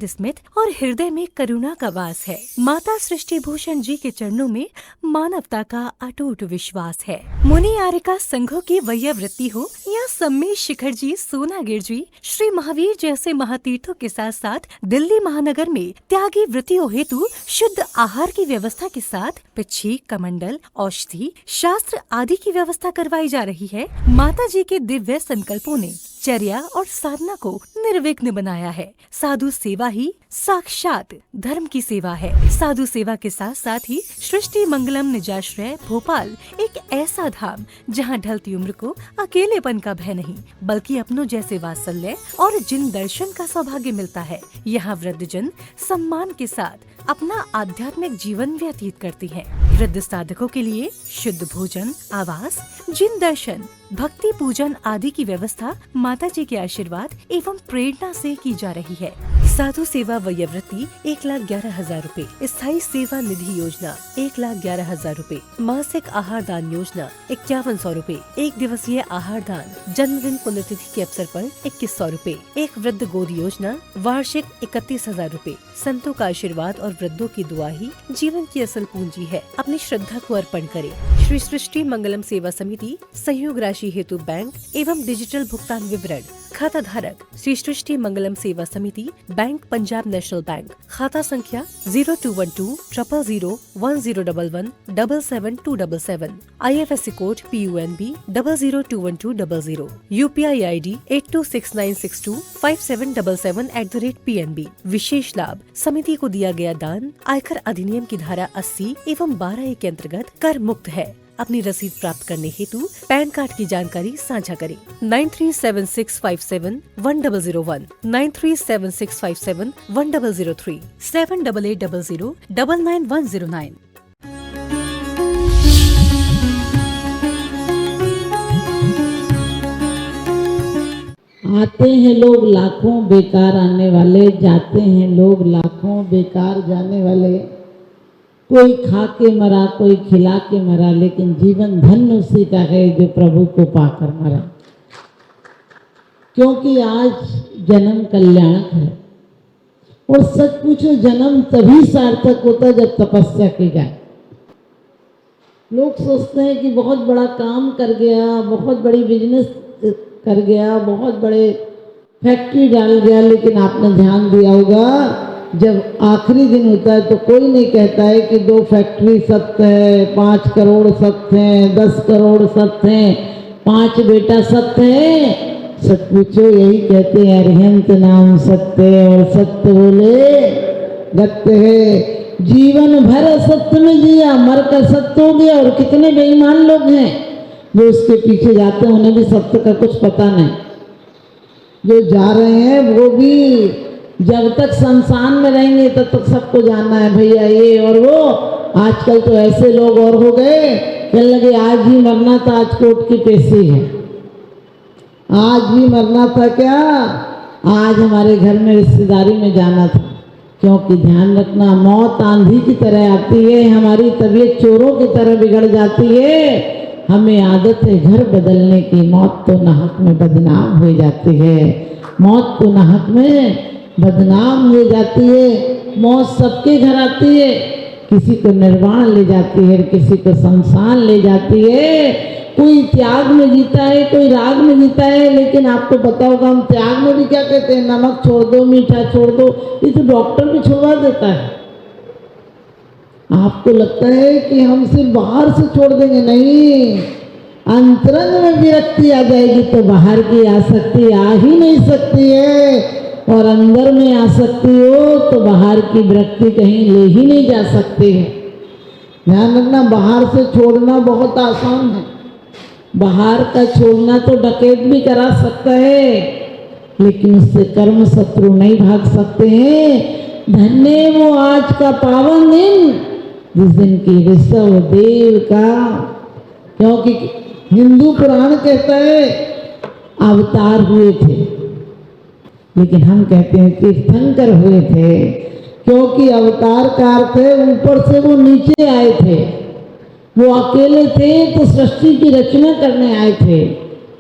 आनंद स्मित और हृदय में करुणा का वास है। माता सृष्टि भूषण जी के चरणों में मानवता का अटूट विश्वास है। मुनि आर्यका संघों की वैयावृत्ति हो या सम्मेश शिखर जी, सोनागिर जी, श्री महावीर जैसे महातीर्थों के साथ साथ दिल्ली महानगर में त्यागी वृत्तियों हेतु शुद्ध आहार की व्यवस्था के साथ पिच्छी, कमंडल, औषधि, शास्त्र आदि की व्यवस्था करवाई जा रही है। माता जी के दिव्य संकल्पों ने चर्या और साधना को निर्विघ्न बनाया है। साधु सेवा ही साक्षात धर्म की सेवा है। साधु सेवा के साथ साथ ही सृष्टि मंगलम निजाश्रय भोपाल एक ऐसा धाम जहां ढलती उम्र को अकेलेपन का भय नहीं, बल्कि अपनों जैसे वात्सल्य और जिन दर्शन का सौभाग्य मिलता है। यहाँ वृद्धजन सम्मान के साथ अपना आध्यात्मिक जीवन व्यतीत करती हैं। वृद्ध साधकों के लिए शुद्ध भोजन, आवास, जिन दर्शन, भक्ति पूजन आदि की व्यवस्था माता जी के आशीर्वाद एवं प्रेरणा से की जा रही है। साधु सेवा वयोवृत्ति 1,11,000 रूपए, स्थायी सेवा निधि योजना 1,11,000 रूपए, मासिक आहार दान योजना 5100 रूपए, एक दिवसीय आहार दान जन्मदिन पुण्यतिथि के अवसर पर 2100 रूपए, एक वृद्ध गोद योजना वार्षिक 31,000 रूपए। संतों का आशीर्वाद और वृद्धों की दुआ ही जीवन की असल पूंजी है। अपनी श्रद्धा को अर्पण करें। श्री सृष्टि मंगलम सेवा समिति सहयोग राशि हेतु बैंक एवं डिजिटल भुगतान विवरण। खाता धारक श्री सृष्टि मंगलम सेवा समिति, बैंक पंजाब नेशनल बैंक, खाता संख्या 0212001011777277, IFSC code PUNB 0021200, UPI ID 8269625777@PNB। विशेष लाभ समिति को दिया गया दान आयकर अधिनियम की धारा 80 एवं 12A के अंतर्गत कर मुक्त है। अपनी रसीद प्राप्त करने हेतु पैन कार्ड की जानकारी साझा करें। 9376571001, 9376571003, 7800099109। आते हैं लोग लाखों, बेकार आने वाले, जाते हैं लोग लाखों, बेकार जाने वाले। कोई खा के मरा, कोई खिला के मरा, लेकिन जीवन धन्य उसी का है जो प्रभु को पाकर मरा। क्योंकि आज जन्म कल्याणक है और सच पूछो जन्म तभी सार्थक होता है जब तपस्या की जाए। लोग सोचते हैं कि बहुत बड़ा काम कर गया, बहुत बड़ी बिजनेस कर गया, बहुत बड़े फैक्ट्री डाल गया, लेकिन आपने ध्यान दिया होगा जब आखिरी दिन होता है तो कोई नहीं कहता है कि 2 फैक्ट्री सत्य है, 5 करोड़ सत्य है, 10 करोड़ सत्य है, 5 बेटा सत्य है। सच पूछो यही कहते हैं अरिहंत नाम सत्य और सत्य बोले गत्य है। जीवन भर सत्य में जिया, मर कर सत्य हो गया। और कितने बेईमान लोग हैं जो उसके पीछे जाते हैं, उन्हें भी सत्य का कुछ पता नहीं। जो जा रहे हैं वो भी जब तक संसान में रहेंगे तब तक सबको जानना है भैया ये और वो। आजकल तो ऐसे लोग और हो गए, कहने लगे आज ही मरना था, आज कोर्ट की पेशी है। आज ही मरना था क्या, आज हमारे घर में रिश्तेदारी में जाना था। क्योंकि ध्यान रखना, मौत आंधी की तरह आती है, हमारी तबीयत चोरों की तरह बिगड़ जाती है। हमें आदत है घर बदलने की, मौत तो नाहक में बदनाम हो जाती है। मौत तो नाहक में बदनाम हो जाती है। मौत सबके घर आती है, किसी को निर्वाण ले जाती है, किसी को शमशान ले जाती है। कोई त्याग में जीता है, कोई राग में जीता है। लेकिन आपको पता होगा हम त्याग में भी क्या कहते हैं, नमक छोड़ दो, मीठा छोड़ दो। ये तो डॉक्टर भी छुड़वा देता है। आपको लगता है कि हम सिर्फ बाहर से छोड़ देंगे, नहीं, अंतरंग में विरक्ति आ जाएगी तो बाहर की आसक्ति आ ही नहीं सकती है। और अंदर में आसक्ति हो तो बाहर की विरक्ति कहीं ले ही नहीं जा सकती है। ध्यान रखना, बाहर से छोड़ना बहुत आसान है। बाहर का छोड़ना तो डकैत भी करा सकता है, लेकिन उससे कर्म शत्रु नहीं भाग सकते हैं। धन्य वो आज का पावन दिन जिस दिन की ऋषभ देव का, क्योंकि हिंदू पुराण कहता है अवतार हुए थे, लेकिन हम कहते हैं तीर्थंकर हुए थे। क्योंकि अवतार का अर्थ है ऊपर से वो नीचे आए थे। वो अकेले थे तो सृष्टि की रचना करने आए थे।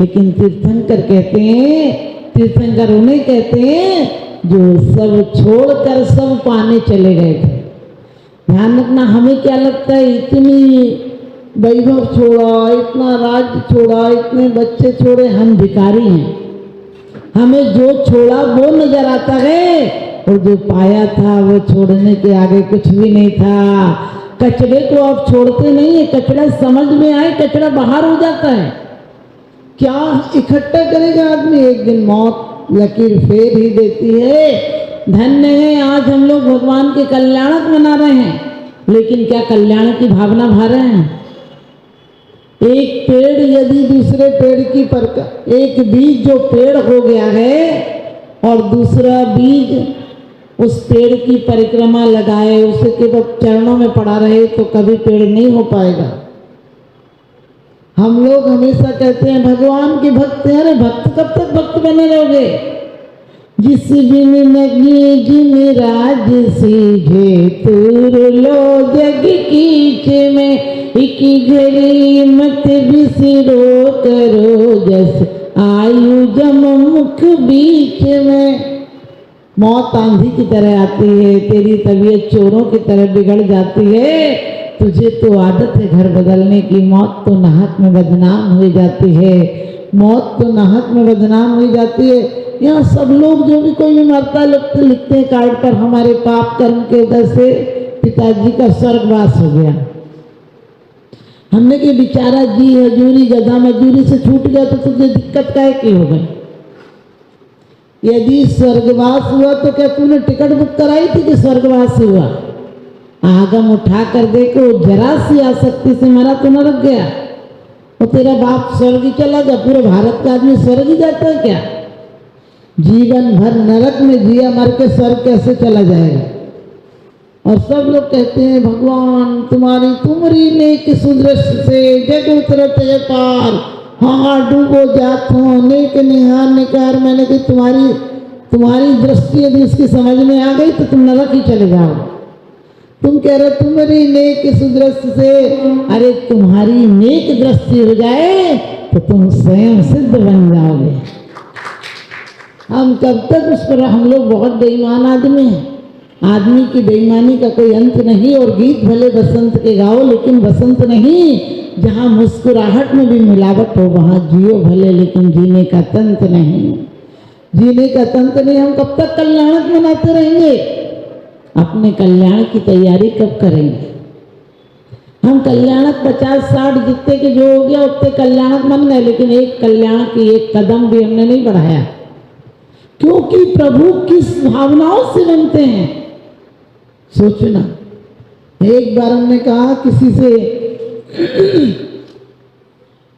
लेकिन तीर्थंकर कहते हैं, तीर्थंकर उन्हें कहते हैं जो सब छोड़कर सब पाने चले गए थे। ध्यान रखना, हमें क्या लगता है इतनी वैभव छोड़ा, इतना राज्य छोड़ा, इतने बच्चे छोड़े, हम भिखारी हैं। हमें जो छोड़ा वो नजर आता है और जो पाया था वो छोड़ने के आगे कुछ भी नहीं था। कचड़े को आप छोड़ते नहीं है, कचड़ा समझ में आए कचड़ा बाहर हो जाता है। क्या इकट्ठा करेगा आदमी, एक दिन मौत लकीर फेर ही देती है। धन्य है आज हम लोग भगवान के कल्याणक मना रहे हैं, लेकिन क्या कल्याण की भावना भा रहे हैं? एक पेड़ यदि दूसरे पेड़ की एक बीज जो पेड़ हो गया है और दूसरा बीज उस पेड़ की परिक्रमा लगाए, उसे केवल चरणों में पड़ा रहे तो कभी पेड़ नहीं हो पाएगा। हम लोग हमेशा कहते हैं भगवान के भक्त हैं। अरे भक्त कब तक भक्त बने रहोगे? जिस बिन लगी जिन राज सीझे तूर लो जग कीच में, एक घड़ी मत बिसरो करो जस आयु जम मुख बीच में। मौत आंधी की तरह आती है, तेरी तबीयत चोरों की तरह बिगड़ जाती है। तुझे तो आदत है घर बदलने की, मौत तो नाहक में बदनाम हो जाती है, मौत तो नाहक में बदनाम हो जाती है। यहाँ सब लोग जो भी कोई भी मरता है लिखते हैं कार्ड पर, हमारे पाप कर्म के वजह से पिताजी का स्वर्गवास हो गया। हमने कि बेचारा जी हजूरी गधा मजदूरी से छूट गया तो तुझे दिक्कत काहे की हो गई? यदि स्वर्गवास हुआ तो क्या तूने टिकट बुक कराई थी कि स्वर्गवास हुआ? आगम उठा कर देखो, जरा सी आसक्ति से मरा तो नरक गया। और तेरा बाप स्वर्ग ही चला गया। पूरे भारत का आदमी स्वर्ग ही जाता है क्या? जीवन भर नरक में जिया, मर के स्वर्ग कैसे चला जाएगा? और सब लोग कहते हैं भगवान तुम्हारी तुमरी नेक सुदृष्टि से जग उतरत है पार, हाँ डूबो जात हो नेक निहार निकार। मैंने कहा तुम्हारी दृष्टि यदि उसकी समझ में आ गई तो तुम नरक ही चले जाओ। तुम कह रहे तुम्हारी नेक सुदृष्टि से, अरे तुम्हारी नेक दृष्टि हो जाए तो तुम स्वयं सिद्ध बन जाओगे। हम कब तक उस पर, हम लोग बहुत बेईमान आदमी हैं। आदमी की बेईमानी का कोई अंत नहीं। और गीत भले बसंत के गाओ, लेकिन बसंत नहीं। जहाँ मुस्कुराहट में भी मिलावट हो वहाँ जियो भले, लेकिन जीने का तंत्र नहीं, जीने का तंत्र नहीं। हम कब तक कल्याणक मनाते रहेंगे? अपने कल्याण की तैयारी कब करेंगे? हम कल्याणक 50-60 जितने के जो हो गया उतने कल्याणक बन गए, लेकिन एक कल्याण की एक कदम भी हमने नहीं बढ़ाया। क्योंकि प्रभु किस भावनाओं से बनते हैं सोचना। एक बार हमने कहा किसी से,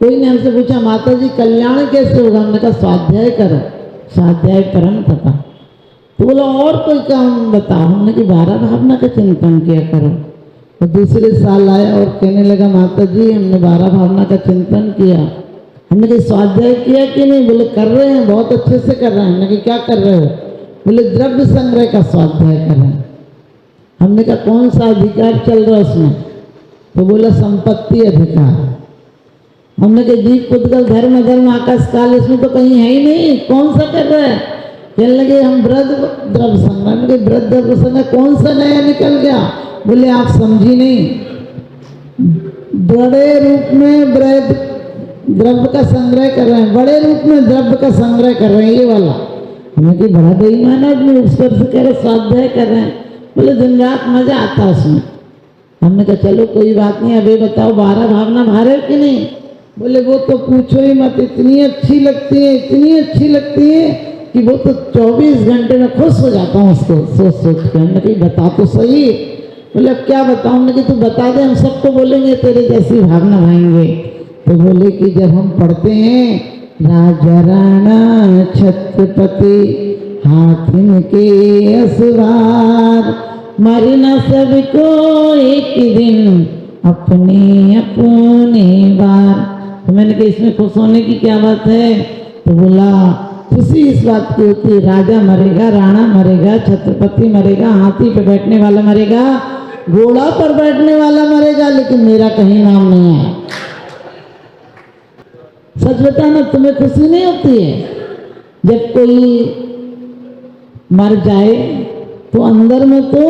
कोई ने हमसे पूछा माता जी कल्याण कैसे होगा? हमने कहा स्वाध्याय करो, स्वाध्याय परम तपा। तो बोला और कोई काम बताओ। हमने कि 12 भावना का चिंतन किया करो। और दूसरे साल आया और कहने लगा माता जी हमने 12 भावना का चिंतन किया। हमने कहा स्वाध्याय किया कि नहीं? बोले कर रहे हैं, बहुत अच्छे से कर रहे हैं। हमने कहा क्या कर रहे हो? बोले द्रव्य संग्रह का स्वाध्याय कर रहे हैं। हमने कहा कौन सा अधिकार चल रहा है उसमें? तो बोला संपत्ति अधिकार। हमने कहा जीव पुद्गल धर्म अधर्म आकाश काल इसमें तो कहीं है ही नहीं, कौन सा कर रहा है? कहने लगे हम द्रव्य संग्रह। वृद्ध द्रव्य संग्रह कौन सा नया निकल गया? बोले आप समझी नहीं, बड़े रूप में द्रव्य का संग्रह कर रहे हैं, बड़े रूप में द्रव्य का संग्रह कर रहे हैं, ये वाला। हमें कि बड़ा बेईमान आदमी उस पर से कह रहे स्वाध्याय कर रहे हैं। बोले दिन रात मजा आता उसमें। हमने कहा चलो कोई बात नहीं, अभी बताओ 12 भावना भारे कि नहीं? बोले वो तो पूछो ही मत, इतनी अच्छी लगती है, इतनी अच्छी लगती है कि वो तो 24 घंटे में खुश हो जाता हूँ उसको सोच सोच के। हमने कहा बता तो सही। बोले अब क्या बताऊँ? हमने कहा तू बता दे, हम सबको बोलेंगे तेरे जैसी भावना भाएंगे। तो बोले कि जब हम पढ़ते हैं राजा राणा छत्रपति हाथिन के असवार, मरना सबको एक दिन अपने अपने बार। तो मैंने कहा इसमें खुश होने की क्या बात है? तो बोला खुशी इस बात की होती है राजा मरेगा, राणा मरेगा, छत्रपति मरेगा, हाथी पे बैठने वाला मरेगा, घोड़ा पर बैठने वाला मरेगा, लेकिन मेरा कहीं नाम नहीं आया। सच बताना तुम्हें खुशी नहीं होती है जब कोई मर जाए तो अंदर में तो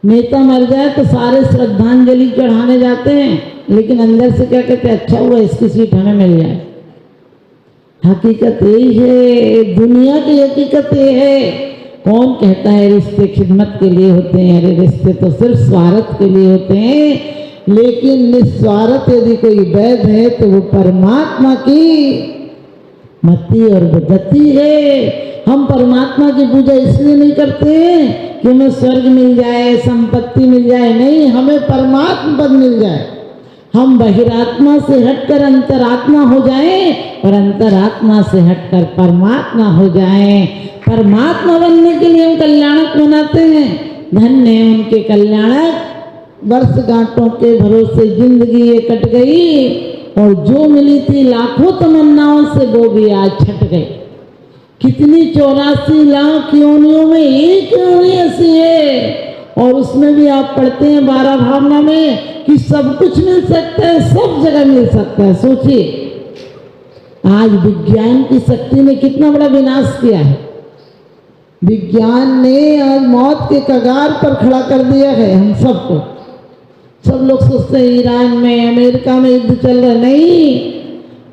नेता मर जाए तो सारे श्रद्धांजलि चढ़ाने जाते हैं, लेकिन अंदर से क्या कहते हैं, अच्छा हुआ इसकी सीट हमें मिल जाए। हकीकत यही है, दुनिया की हकीकत ये है। कौन कहता है रिश्ते खिदमत के लिए होते हैं? अरे रिश्ते तो सिर्फ स्वार्थ के लिए होते हैं, लेकिन निस्वार्थ यदि कोई वैध है तो वो परमात्मा की मति और गति है। हम परमात्मा की पूजा इसलिए नहीं करते हैं कि हमें स्वर्ग मिल जाए, संपत्ति मिल जाए, नहीं, हमें परमात्मा पद मिल जाए। हम बहिरात्मा से हटकर अंतरात्मा हो जाएं और अंतरात्मा से हटकर परमात्मा हो जाएं। परमात्मा बनने के लिए हम कल्याणक बनाते हैं। धन्य है उनके कल्याणक, वर्षगांठों के भरोसे जिंदगी ये कट गई और जो मिली थी लाखों तमन्नाओं से वो भी आज छट गई। कितनी 84 लाख योनियों में एक योनि ऐसी है, और उसमें भी आप पढ़ते हैं 12 भावना में कि सब कुछ मिल सकता है, सब जगह मिल सकता है। सोचिए आज विज्ञान की शक्ति ने कितना बड़ा विनाश किया है। विज्ञान ने आज मौत के कगार पर खड़ा कर दिया है हम सबको। सब लोग सोचते हैं ईरान में, अमेरिका में युद्ध चल रहा, नहीं,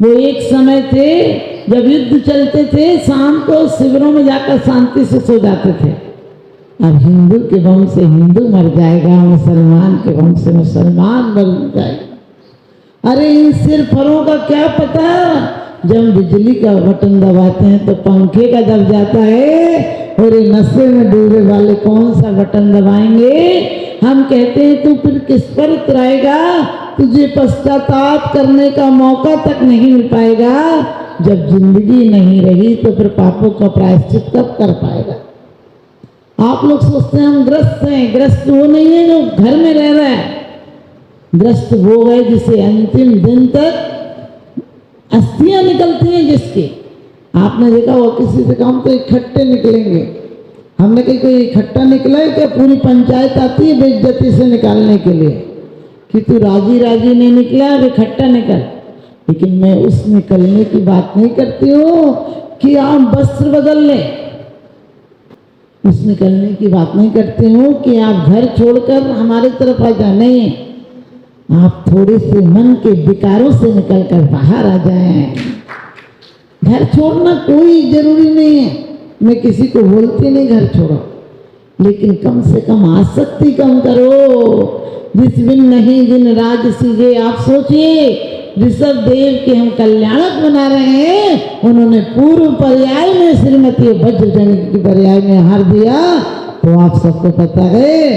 वो एक समय थे जब युद्ध चलते थे शाम को शिविरों में जाकर शांति से सो जाते थे। अब हिंदू के बम से हिंदू मर जाएगा, मुसलमान के बम से मुसलमान मर जाएगा। अरे इन सिरफरों का क्या पता, जब बिजली का बटन दबाते हैं तो पंखे का दब जाता है, और ये नशे में डूबे वाले कौन सा बटन दबाएंगे। हम कहते हैं तू फिर किस पर उतराएगा, तुझे पश्चाताप करने का मौका तक नहीं मिल पाएगा। जब जिंदगी नहीं रही तो फिर पापों का प्रायश्चित कब कर पाएगा। आप लोग सोचते हैं हम ग्रस्त हैं, ग्रस्त वो नहीं है जो घर में रह रहा है, ग्रस्त वो है जिसे अंतिम दिन तक अस्थियां निकलती हैं जिसकी। आपने देखा वो किसी से काम तो इकट्ठे निकलेंगे, हमने कहीं कोई इकट्ठा निकला है क्या? पूरी पंचायत आती है बेइज्जती से निकालने के लिए कि तू राजी राजी नहीं निकला, अब इकट्ठा निकल। लेकिन मैं उस निकलने की बात नहीं करती हूँ कि आप वस्त्र बदल लें, उस निकलने की बात नहीं करती हूँ कि आप घर छोड़कर हमारी तरफ आ जाए, नहीं, आप थोड़े से मन के विकारों से निकलकर बाहर आ जाएं। घर छोड़ना कोई जरूरी नहीं है, मैं किसी को बोलती नहीं घर छोड़ो, लेकिन कम से कम आसक्ति कम करो। जिस बिन नहीं जिन राज सीजे, आप सोचिए ऋषभ देव के हम कल्याणक बना रहे हैं, उन्होंने पूर्व पर्याय में श्रीमती वज्रजन की पर्याय में आहार दिया, तो आप सबको पता है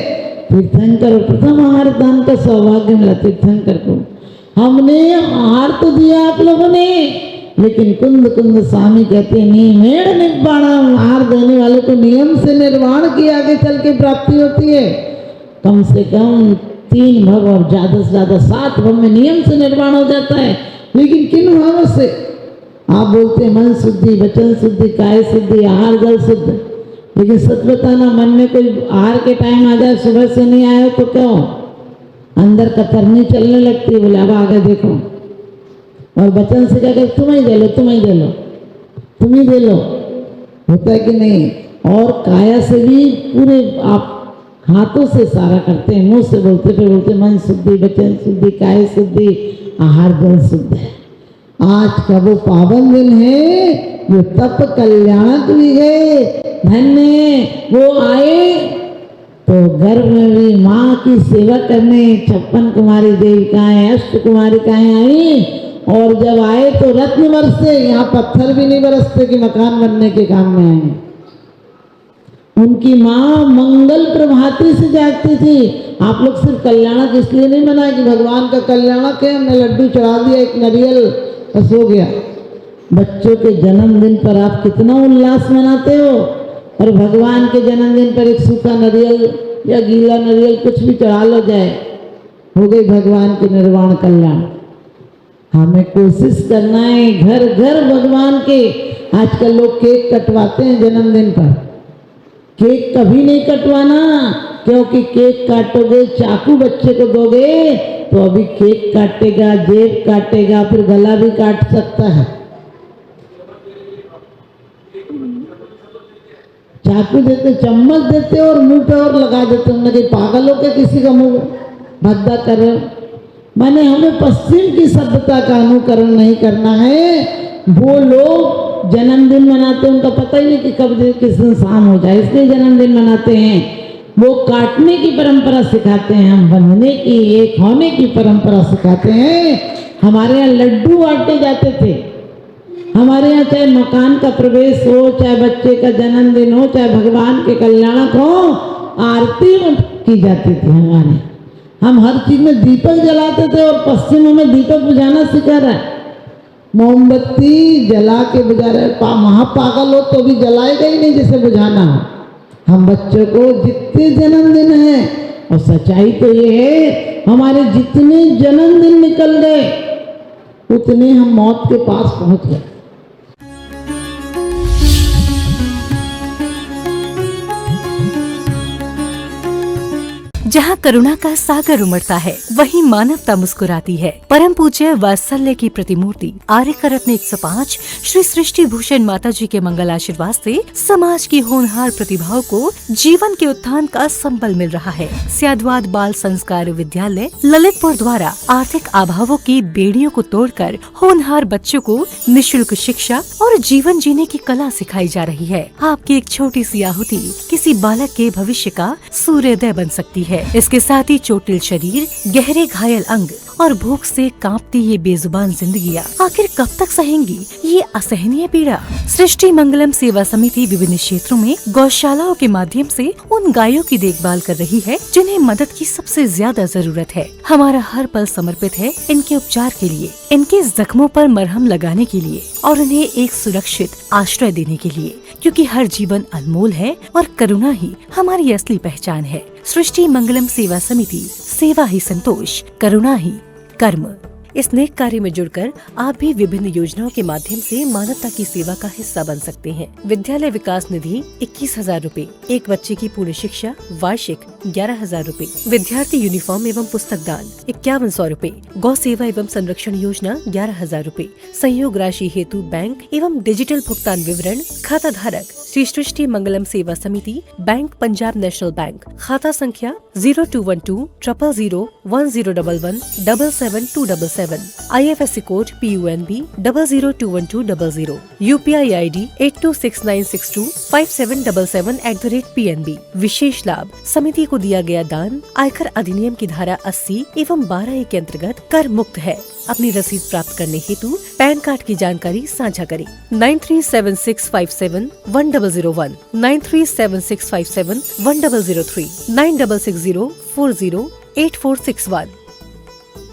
तीर्थंकर प्रथम आहार दान का सौभाग्य मिला तीर्थंकर को। हमने आहार तो दिया आप लोगों ने, लेकिन कुंद कुंद स्वामी कहते निमेड़ निर्वाण, आहार देने वाले को नियम से निर्वाण की आगे चल के प्राप्ति होती है। कम से कम 3 भव और ज्यादा से ज्यादा 7 भव में नियम से निर्वाण हो जाता है। लेकिन किन भावों से? आप बोलते हैं मन शुद्धि, वचन शुद्धि, काय शुद्धि, आहार जल शुद्ध, लेकिन सच बताना मन में कोई आहार के टाइम आ जाए, सुबह से नहीं आया तो क्यों अंदर कतरनी चलने लगती है, बोले अब आगे देखो। और वचन से क्या कहते, तुम ही दे लो, तुम ही दे लो, तुम ही दे लो, होता है कि नहीं। और काया से भी पूरे आप हाथों से सारा करते हैं, मुंह से बोलते फिर बोलते मन शुद्धि, वचन शुद्धि, काय शुद्धि, आहार जल शुद्ध है। आज का वो पावन दिन है जो तप कल्याणक भी है, धन्य वो आए तो गर्भ में भी माँ की सेवा करने 56 कुमारी देविकाएं, अष्ट कुमारिकाएं आई, और जब आए तो रत्न बरसे, यहाँ पत्थर भी नहीं बरसते कि मकान बनने के काम में आए। उनकी माँ मंगल प्रभाती से जागती थी। आप लोग सिर्फ कल्याणक इसलिए नहीं बनाए कि भगवान का कल्याणक है, हमने लड्डू चढ़ा दिया, एक नारियल, बस हो गया। बच्चों के जन्मदिन पर आप कितना उल्लास मनाते हो, और भगवान के जन्मदिन पर एक सूखा नारियल या गीला नारियल कुछ भी चढ़ा लो जाए, हो गई भगवान के निर्वाण कल्याण। हमें कोशिश करना है घर घर भगवान के। आजकल लोग केक कटवाते हैं जन्मदिन पर, केक कभी नहीं कटवाना, क्योंकि केक काटोगे, चाकू बच्चे को दोगे तो अभी केक काटेगा, जेब काटेगा, फिर गला भी काट सकता है। चाकू देते, चम्मच देते और मुंह पे और लगा देते। उन्होंने कहा पागल हो के किसी का मुंह भद्दा कर रहे हो? माने हमें पश्चिम की सभ्यता का अनुकरण नहीं करना है। वो लोग जन्मदिन मनाते, उनका पता ही नहीं कि कब किस दिन शाम हो जाए, इसलिए जन्मदिन मनाते हैं। वो काटने की परंपरा सिखाते हैं, हम बनने की, एक होने की परंपरा सिखाते हैं। हमारे यहाँ लड्डू बांटे जाते थे। हमारे यहाँ चाहे मकान का प्रवेश हो, चाहे बच्चे का जन्मदिन हो, चाहे भगवान के कल्याणक हो, आरती की जाती थी हमारे। हम हर चीज में दीपक जलाते थे और पश्चिम में दीपक बुझाना सिखा रहा है। मोमबत्ती जला के बुझा रहे, महापागल हो तो भी जलाएगा ही नहीं जिसे बुझाना हो। हम बच्चों को जितने जन्मदिन है, और सच्चाई तो ये है हमारे जितने जन्मदिन निकल गए उतने हम मौत के पास पहुंच गए। जहाँ करुणा का सागर उमड़ता है वहीं मानवता मुस्कुराती है। परम पूज्य वात्सल्य की प्रतिमूर्ति आर्यकर रत्न 105 श्री सृष्टि भूषण माता जी के मंगल आशीर्वाद से समाज की होनहार प्रतिभाओं को जीवन के उत्थान का संबल मिल रहा है। स्याद्वाद बाल संस्कार विद्यालय ललितपुर द्वारा आर्थिक अभावों की बेड़ियों को तोड़कर होनहार बच्चों को निःशुल्क शिक्षा और जीवन जीने की कला सिखाई जा रही है। आपकी एक छोटी सी आहुति किसी बालक के भविष्य का सूर्योदय बन सकती है। इसके साथ ही चोटिल शरीर, गहरे घायल अंग और भूख से कांपती ये बेजुबान जिंदगियां आखिर कब तक सहेंगी ये असहनीय पीड़ा। सृष्टि मंगलम सेवा समिति विभिन्न क्षेत्रों में गौशालाओं के माध्यम से उन गायों की देखभाल कर रही है जिन्हें मदद की सबसे ज्यादा जरूरत है। हमारा हर पल समर्पित है इनके उपचार के लिए, इनके जख्मों पर मरहम लगाने के लिए और उन्हें एक सुरक्षित आश्रय देने के लिए, क्योंकि हर जीवन अनमोल है और करुणा ही हमारी असली पहचान है। सृष्टि मंगलम सेवा समिति, सेवा ही संतोष, करुणा ही कर्म। इस नेक कार्य में जुड़कर आप भी विभिन्न योजनाओं के माध्यम से मानवता की सेवा का हिस्सा बन सकते हैं। विद्यालय विकास निधि 21,000 रूपए, एक बच्चे की पूर्ण शिक्षा वार्षिक 11,000 रूपए, विद्यार्थी यूनिफॉर्म एवं पुस्तक दान 5100 रूपए, गौ सेवा एवं संरक्षण योजना 11,000 रूपए, संयोग राशि हेतु बैंक एवं डिजिटल भुगतान विवरण, खाता धारक श्री सृष्टि मंगलम सेवा समिति, बैंक पंजाब नेशनल बैंक, खाता संख्या 0212 000 1011 77277, IFSC code PUNB 0021200, UPI ID 8269625777@PNB। विशेष लाभ, समिति को दिया गया दान आयकर अधिनियम की धारा 80 एवं 12A के अंतर्गत कर मुक्त है। अपनी रसीद प्राप्त करने हेतु पैन कार्ड की जानकारी साझा करें। 9376571001, 9376571003, 9660408461।